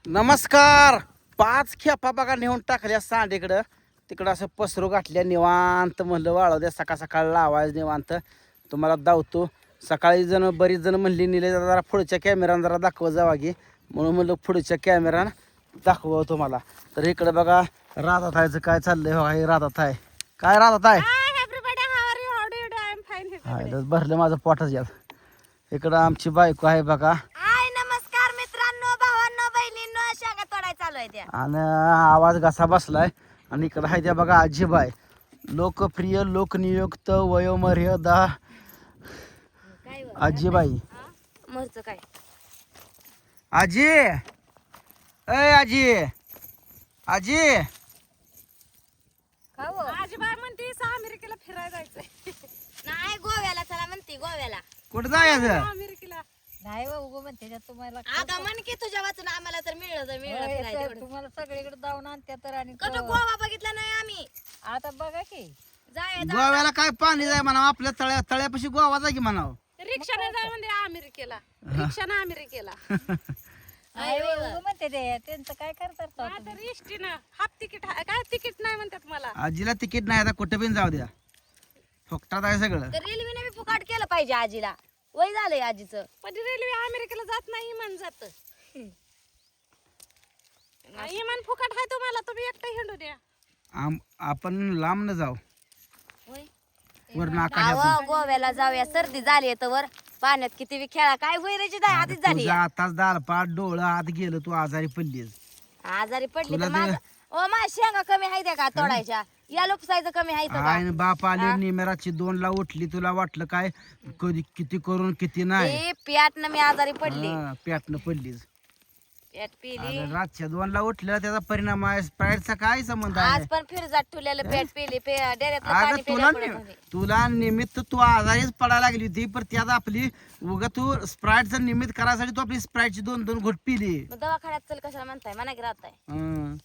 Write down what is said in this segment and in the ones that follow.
नमस्कार. 5 खेपा बघा नेऊन टाकल्या सांडेकडं. तिकडं असं पसरू गाठल्या निवांत म्हणलं वाळव द्या सकाळ सकाळ लावायचं निवांत. तुम्हाला दावतो. सकाळी बरीच जण म्हणली निले जरा पुढच्या कॅमेरानं जरा दाखव जावा की, म्हणून म्हणलं पुढच्या कॅमेरानं दाखव तुम्हाला. तर इकडं बघा राधात आहेचं काय चाललंय. बघा हे राधात आहे. काय राधात आहे भरलं माझं पोटच यात. इकडं आमची बायको आहे बघा. नमस्कार मित्रांनो, भावांनो, बहिणींनो, शेंगा तोडाय चालू आहे त्या. आणि आवाज घसा बसलाय. आणि इकडं आहे त्या बघा आजीबाई, लोकप्रिय लोकनियुक्त वयोमर्यादा काय आजीबाई. मरच काय आजी, अय आजी, आजी आजीबाई म्हणते अमेरिकेला फिरायला जायचंय. नाही, गोव्याला चला म्हणते, गोव्याला. कुठं जायचं? अमेरिकेला नाही उगो म्हणते तुम्हाला. आता म्हण की तुझ्या वाचून आम्हाला तर मिळलं तर मिळलं. तुम्हाला सगळीकडे जाऊन आणत्या तर. आणि गोवा बघितला नाही आम्ही. आता बघा की जायचं. गोव्याला काय पाणी जाय म्हणावं, आपल्या तळ्यापाशी गोवा जा की म्हणावं. रिक्षाने जा म्हणजे अमेरिकेला, रिक्षाने अमेरिकेला. म्हणते ते त्यांचं काय करतात एसटीनं हाफ तिकीट काय तिकीट नाही म्हणतात मला. आजीला तिकीट नाही, आता कुठं बिन जाऊ द्या, फुकटात आहे सगळं. रेल्वेने बी फुकाट केलं पाहिजे आजीला. वय झालंय आजीचं. पण रेल्वे अमेरिकेला जात नाही, इमान जात. इमान फुकाट आहे तुम्हाला, तुम्ही एकटं हिंडू द्या. आपण लांब न जाऊ, वर गोव्याला जाऊया. सर्दी झाली तर वर पाण्यात किती बी खेळा, काय वैराची आधीच झाली. आताच दाल पाट डोळं आत गेलं, तू आजारी पडलीस. आजारी पडली तर माझं माझ्या शेंगा कमी आहेत का तोडायच्या? या लोकसायचं कमी आहे का? बाप आली निमेराची 2ला उठली, तुला वाटलं काय कधी किती करून किती नाही. प्याटनं मी आजारी पडली. प्याटनं पडलीस. प्याट पिली. रातच्या 2ला उठलं, त्याचा परिणाम आहे. स्प्राईटचा काय संबंध आज आहे? पण फिरजात ठेवलेलं प्याट पिली. डेऱ्यातलं अगं पाणी पिलं. तुला निमित्त तू आजारीच पडायला लागली होती, पण त्यात आपली उगा तू स्प्राईटचं निमित्त करायसाठी तू आपली स्प्राईटची 2-2 घोट पिली. दवाखान्यात चल कशाला म्हणताय, म्हणा की राहताय. हं.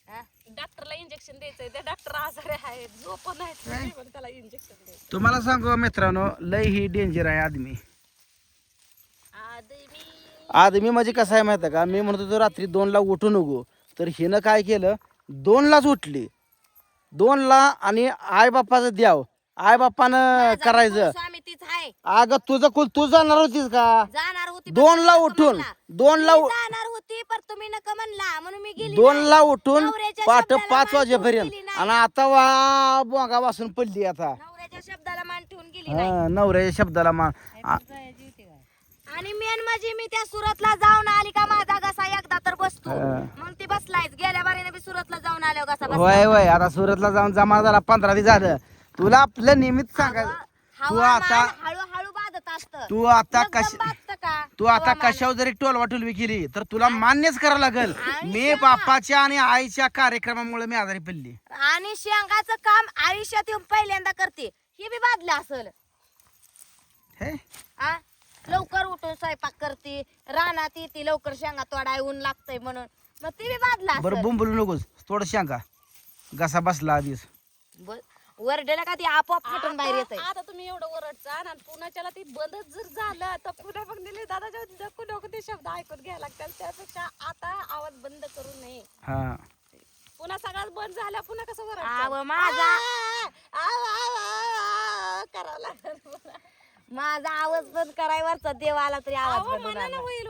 डॉक्टरला इंजेक्शन द्यायचंय, ते डॉक्टर आजारी आहे, झोप नाही, पण त्याला इंजेक्शन द्यायचं. तुम्हाला सांगू मित्रांनो, लय ही डेंजर आहे आदमी. आदमी म्हणजे कसं आहे माहिती आहे का, मी म्हणतो तो रात्री 2ला उठू नको, तर हिनं काय केलं, 2लाच उठली. 2ला आणि आई बाप्पाचं द्याव, आई बाप्पानं करायचं. स्वामी तीच आहे. अगं तुझं कुल तू जाणार होतीस का? जाणार होती. 2ला उठून 2ला जाणार होती, पण तुम्ही नका म्हणला म्हणून मी गेली. 2ला उठून नवऱ्याच्या पाठ शब्दाला 5 मान वाजेपर्यंत, ठेवून गेली आणि आता वा बोंगा वासून पडली. आता नवऱ्याच्या शब्दाला मान ठेवून गेली नाही. नवऱ्याच्या शब्दाला मान. आणि मेन म्हणजे मी त्या सुरतला जाऊन आली का, माझा घसा एकदा तर बसतो. मग ती बसलायच. गेल्या बारीने मी सुरतला जाऊन आलो, घसा बसला. होय होय, आता सुरतला जाऊन जमा झाला 15 दिवस झालं. तुला आपलं निमित्त सांगायचं. तू आता हळूहळू बाधत असत. तू आता कशावर जरी टोलवा टोलवी केली तर तुला मान्यच करावं लागेल. मी बापाच्या आणि आईच्या कार्यक्रमामुळे मी आजारी पडली. आणि शेंगाचं काम आयुष्यात येऊन पहिल्यांदा करते, हे बी बादलं असल. हे लवकर उठून स्वयंपाक करते, रानात येते, लवकर शेंगा तोडाय ऊन लागतंय म्हणून, मग ती बी बादला बरं बोंबलू नकोस, थोडं सांगा. घसा बसला आधीच. वरडेला का ती आपोआप फुटून बाहेर येते. आता तुम्ही एवढं ओरडचा आणि पुण्याच्याला ती बंदच जर झालं तर पुन्हा मग दिले दादाच्या नको नको ते शब्द ऐकून घ्यायला लागतात. त्यापेक्षा आता आवाज बंद करू नये. पुन्हा सगळ्यात बंद झाल्या पुन्हा कसं करावं लागलं. माझा आवाज बंद करायवरचा देव आला तरी आवाज बंद मनानं होईल.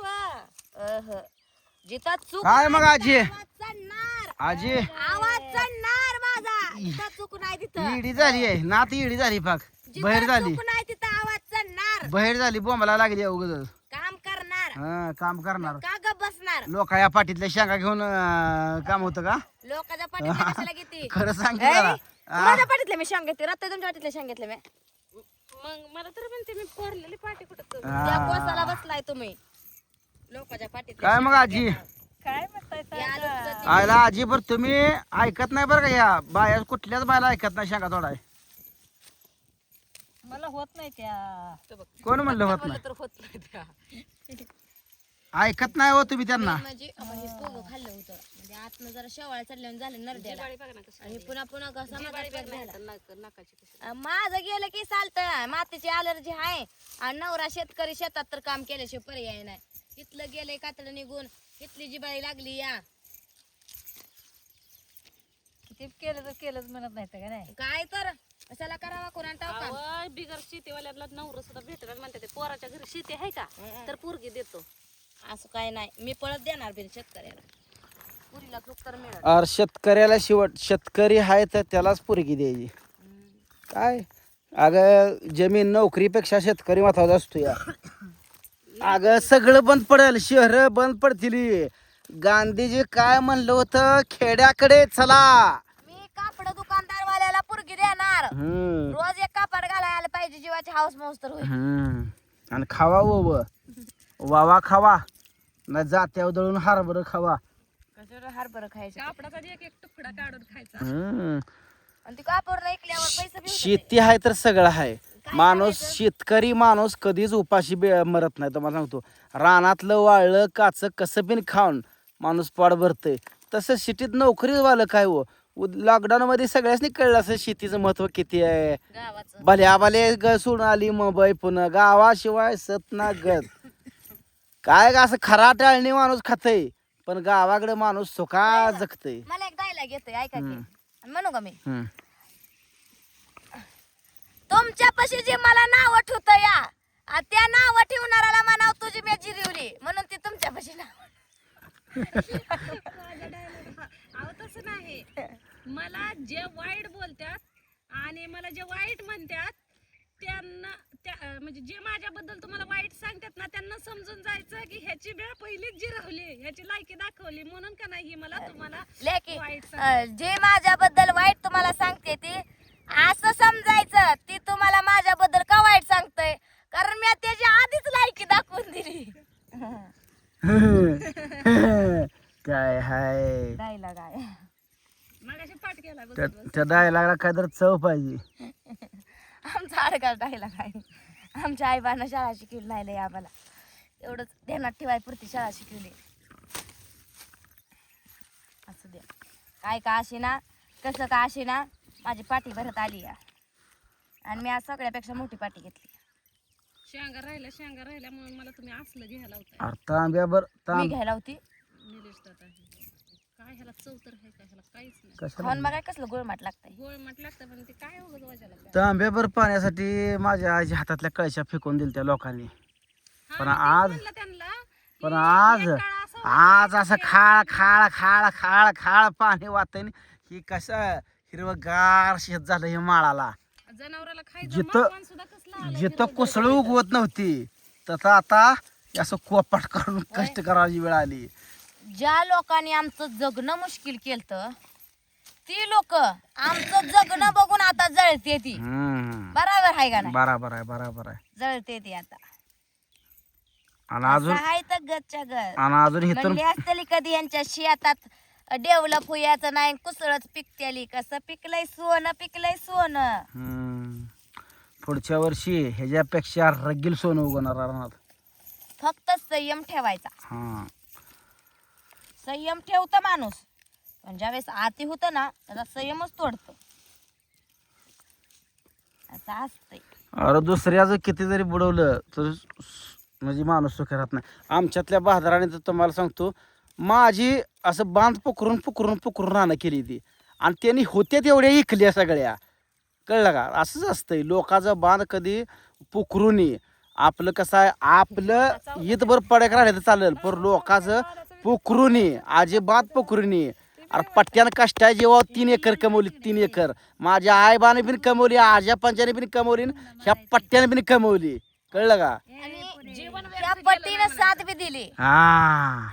जिथं चूक काय मग आजी? चढणार आजी आवाज चढणार माझा. जिथं चूक नाही तिथं इडी झाली आहे, नात इडी झाली, पाक बाहेर झाली. चूक नाही तिथं आवाज चढणार. बाहेर झाली, बोंबाला लागली अवघड. काम करणार, काम करणार. का गप बसणार? लोक या पाठीतल्या शेंगा घेऊन काम होतं का? लोकांच्या पाठीतल्या कशाला घेते? खरं सांग की जरा. माझ्या पाठीतले मी शेंग घेते, रत्ता तुमच्या पाठीतले शेंग घेतले मी. मग मला तर म्हणते मी पोरलेली पाठी कुठं त्या कोसाला बसलाय तुम्ही लोकांच्या पाठीत. काय मग आजी? काय म्हणताय? आयला आजी, बरं तुम्ही ऐकत नाही बरं का, या बाया कुठल्याच बायला ऐकत नाही शेंगा तोडाय. मला होत नाही त्या. कोण म्हणलं होत नाही? तर होत नाही त्या. ऐकत नाही हो तुम्ही त्यांना. म्हणजे आपण हे पोगं खाल्लं होतं, म्हणजे आतनं जरा शेवाळ चढल्यावर झालं नरड्याला, आणि पुन्हा पुन्हा कसा माझं गेलं की चालतं. मातीची अलर्जी आहे, आणि नवरा शेतकरी शेतात तर काम केल्याशिवाय पर्याय नाही. इथलं गेलंय कातडं निघून, इथली जिबाळी लागली या ते केलं तर केलंच म्हणत नाही तर का नाही काय तर कशाला करावा कोणा अहो, बिगर शेतीवाल्याला नवरं सुद्धा भेटणार म्हणते ते. पोराच्या घरी शेती आहे का तर पोरगी देतो. असं काय नाही मी पळत देणार बिन शेतकऱ्याला पुरीला चूक तर मिळत अरे शेतकऱ्याला शेवट शेतकरी आहे तर त्यालाच पोरगी द्यायची. काय अगं जमीन नोकरीपेक्षा शेतकरी महत्वाचा असतो या. अगं सगळं बंद पडेल, शहर बंद पडतील. गांधीजी काय म्हणलं होतं, खेड्याकडे चला. मी कापड दुकानदारवाल्याला पुरगी देणार. हम्म रोज एक कापड घालायला पाहिजे, जीवाची हाऊस मौज तर होईल. आणि खावा वावा खावा ना, जात्यावर दळून हरभर खावा. कशाला हरभरा खायचं कापडाचा एक एक तुकडा काढून खायचा. आणि ती कापड ऐकल्यावर पैसे बी शेती आहे तर सगळं आहे. माणूस शेतकरी माणूस कधीच उपाशी मरत नाही. तुम्हाला सांगतो, रानातलं वाळलं काच कसं बिन खाऊन माणूस पोट भरतय. तसं सिटीत नोकरी वालं काय हो. लॉकडाऊन मध्ये सगळ्यांनी कळलं असं शेतीचं महत्व किती आहे. गावाचं भल्या भले सोडून आली मुंबई पुन्हा, गावाशिवाय सतना गत. काय का असं खरा टाळणी माणूस खातय, पण गावाकडे माणूस सुखा जगतय. मला एक डायलॉग येतोय ऐका की. आणि म्हणू का मी हम्म. तुमच्यापाशी जे मला नाव ठेवत या त्या नाव ठेवणाऱ्याला म्हणाव तुझी मी जिरवली म्हणून ती तुमच्यापाशी नाव. अहो तसं नाही. मला जे वाईट बोलतात आणि मला जे वाईट म्हणतात त्यांना म्हणजे जे माझ्याबद्दल तुम्हाला वाईट सांगतात ना, त्यांना समजून जायचं की ह्याची वेळ पहिलीच जिरवली, ह्याची लायकी दाखवली म्हणून का नाही मला तुम्हाला लेकी वाईट जे माझ्याबद्दल वाईट तुम्हाला सांगते ती असं समजायचं ती तुम्हाला माझ्याबद्दल का वाईट सांगतय, कारण मी त्याची आधीच लायकी दाखवून दिली. काय हाय डायलॉग आहे मागाशी पाठ केला त्या डायलॉगला काय तर चव पाहिजे. आमचा अडका डायलॉग आहे. आमच्या आईबानं शाळा शिकवली नाही लय आम्हाला, एवढंच ध्यानात ठेवाय पुरती शाळा शिकवली. असं द्या काय का अशी ना कसं का अशी ना माझी पाठी भरत आली या, आणि मी आज सगळ्यापेक्षा मोठी पाठी घेतली. शेंगा राहिल्या म्हणून मला तुम्ही असलं घ्यायला होता. तांब्यावर मी घ्यायला होती. निलेश दादा काय ह्याला चव तर आहे का, ह्याला काहीच नाही. खाऊन बघाय कसलं गोळमाट लागतंय. गोळमट लागतं पण ते काय उगाच वाजायला लागतं. तांब्यावर पाण्यासाठी माझ्या आजी हातातल्या कळशा फेकून दिल त्या लोकांनी. हा, पण मी तेच आज म्हणलं त्यांना पण की आज एक काळ असं आज असं खाळ खाळ खाळ खाळ खाळ पाणी वाहतंय. ही कसं हिरवगार शेत झालं हे माळाला. जनावराला खायचं जिथं मागवान सुद्धा कसलं आलंय जिथं हिरवं कुसळ उगवत नव्हती तसं आता असं कोपाट करून कष्ट करायची वेळ आली. ज्या लोकांनी आमचं जगणं मुश्किल केलं ती लोक आमचं जगणं बघून आता जळते ती. बरोबर आहे का नाही? बराबर आहे बराबर आहे. जळते ती आता. आणि अजून आहे तर गच्च्या घर आणि अजून इथून म्हणली असतली कधी यांच्या शेतात डेव्हलप होयाचं नाही, कुसळच पिकतेली. कसं पिकलंय सोनं, पिकलंय सोनं. पुढच्या वर्षी ह्याच्यापेक्षा रगील सोनं उगवणार रानात. फक्त संयम ठेवायचा. हा संयम ठेवतं माणूस, पण ज्यावेळेस आती होतं ना त्याचा संयमच तोडतो. असं असतंय. अरे दुसऱ्याचं किती जरी बुडवलं तर म्हणजे माणूस सुखी राहत नाही. आमच्यातल्या बहादराने तर तुम्हाला सांगतो, माझी असं बांध पुकरून पुकरून पुकरून राहणं केली ती, आणि त्यांनी होते तेवढ्या इकल्या सगळ्या. कळलं का? असंच असतंय लोकांचं बांध कधी पुकरून आपलं कसं आहे, आपलं इथभर पडक राहिलं तर चालेल, पण लोकांचं पुकरून अजिबात पुकरून. अरे पट्ट्यानं कष्टा जेव्हा 3 एकर कमवली, 3 एकर माझ्या आईबाने बिन कमवली, आज्या पंचाने बिन कमवली, ह्या पट्ट्याने बिन कमवली. कळलं का? आणि त्या पट्टीनं साथ बी दिली. हा